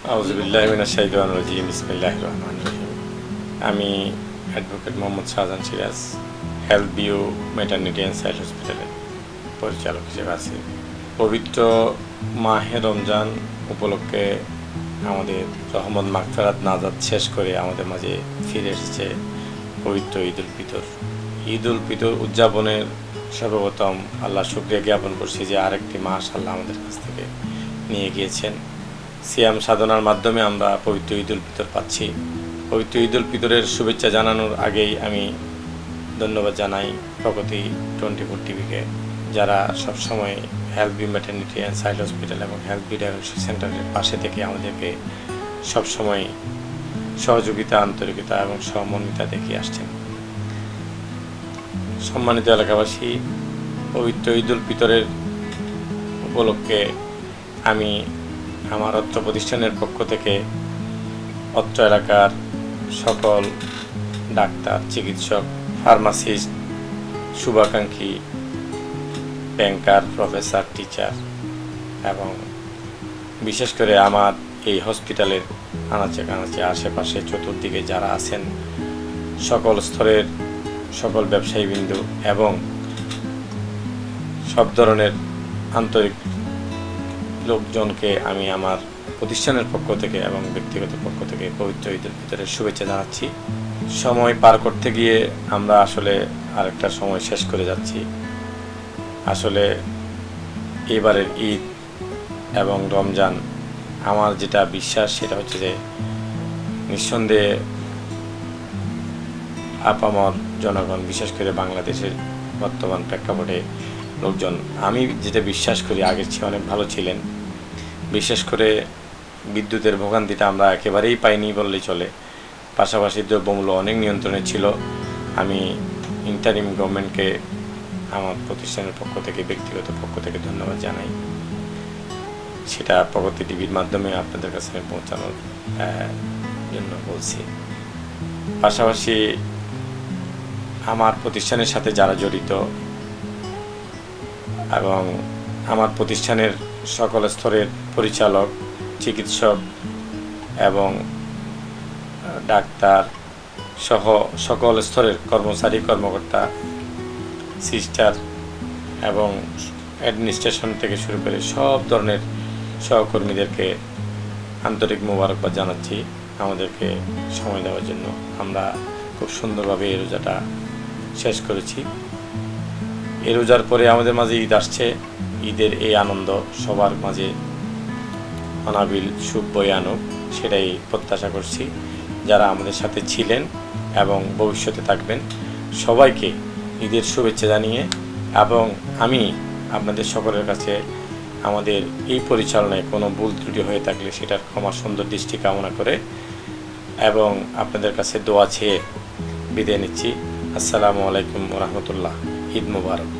আউযুবিল্লাহি মিনাশ শাইতানির রাজিম বিসমিল্লাহির রহমানির রহিম। আমি advocate Mohammad Shahjahan Siraj health view maternity and child হসপিটালের পরিচালক হিসেবে আছি। পবিত্র মাহে রমজান উপলক্ষে আমাদের রহমত মাগফিরাত নাজাত শেষ করে আমাদের মাঝে ফিরে এসেছে পবিত্র ঈদুল ফিতর। ঈদুল ফিতর উদযাপনের সর্বপ্রথম আল্লাহ শুকরিয়া জ্ঞাপন করছি যে আরেকটি মাস আল্লাহ আমাদের কাছ থেকে নিয়ে গিয়েছেন। সিয়াম সাধনার মাধ্যমে আমরা পবিত্র ঈদুল ফিতর পাচ্ছি। পবিত্র ঈদুল ফিতরের শুভেচ্ছা জানানোর আগেই আমি ধন্যবাদ জানাই প্রগতি 24 টিভিকে, যারা সবসময় health B maternity and child hospital এবং হেলথ বি ডায়াগনস্টিক সেন্টারের পাশে থেকে আমাদেরকে সবসময় সহযোগিতা, আন্তরিকতা এবং সহমর্মিতা দেখিয়ে আসছেন। সম্মানিত এলাকাবাসী, পবিত্র ঈদুল ফিতরের উপলক্ষে আমি আমার অত্র প্রতিষ্ঠানের পক্ষ থেকে অত্র এলাকার সকল ডাক্তার, চিকিৎসক, ফার্মাসিস্ট, শুভাকাঙ্ক্ষী, ব্যাংকার, প্রফেসর, টিচার এবং বিশেষ করে আমার এই হসপিটালের আনাচে কানাচে আশেপাশে চতুর্দিকে যারা আছেন সকল স্তরের সকল ব্যবসায়ীবৃন্দ এবং সব ধরনের আন্তরিক লোকজনকে আমি আমার প্রতিষ্ঠানের পক্ষ থেকে এবং ব্যক্তিগত পক্ষ থেকে পবিত্র ঈদুল ফিতরের শুভেচ্ছা জানাচ্ছি। সময় পার করতে গিয়ে আমরা আসলে আরেকটা সময় শেষ করে যাচ্ছি। আসলে এবারের ঈদ এবং রমজান আমার যেটা বিশ্বাস সেটা হচ্ছে যে নিঃসন্দেহে আপামর জনগণ, বিশেষ করে বাংলাদেশের বর্তমান প্রেক্ষাপটে লোকজন, আমি যেটা বিশ্বাস করি আগের চেয়ে অনেক ভালো ছিলেন। বিশেষ করে বিদ্যুতের ভোগান্তিটা আমরা একেবারেই পাইনি বললেই চলে। পাশাপাশি দ্রব্যমূল্য অনেক নিয়ন্ত্রণে ছিল। আমি ইন্টারিম গভর্নমেন্টকে আমার প্রতিষ্ঠানের পক্ষ থেকে, ব্যক্তিগত পক্ষ থেকে ধন্যবাদ জানাই। সেটা প্রগতি টিভির মাধ্যমে আপনাদের কাছে পৌঁছানোর জন্য বলছি। পাশাপাশি আমার প্রতিষ্ঠানের সাথে যারা জড়িত এবং আমার প্রতিষ্ঠানের সকল স্তরের পরিচালক, চিকিৎসক এবং ডাক্তার সহ সকল স্তরের কর্মচারী, কর্মকর্তা, সিস্টার এবং অ্যাডমিনিস্ট্রেশন থেকে শুরু করে সব ধরনের সহকর্মীদেরকে আন্তরিক মোবারকবাদ জানাচ্ছি আমাদেরকে সময় দেওয়ার জন্য। আমরা খুব সুন্দরভাবে এই রোজাটা শেষ করেছি। এই রোজার পরে আমাদের মাঝে ঈদ আসছে। ঈদের এই আনন্দ সবার মাঝে অনাবিল সুখ বয়ে আনুক, সেটাই প্রত্যাশা করছি। যারা আমাদের সাথে ছিলেন এবং ভবিষ্যতে থাকবেন সবাইকে ঈদের শুভেচ্ছা জানিয়ে, এবং আমি আপনাদের সকলের কাছে আমাদের এই পরিচালনায় কোনো ভুল ত্রুটি হয়ে থাকলে সেটার ক্ষমা সুন্দর দৃষ্টি কামনা করে এবং আপনাদের কাছে দোয়া চেয়ে বিদায় নিচ্ছি। আসসালামু আলাইকুম ওয়া রাহমাতুল্লাহ। ঈদ মুবারক।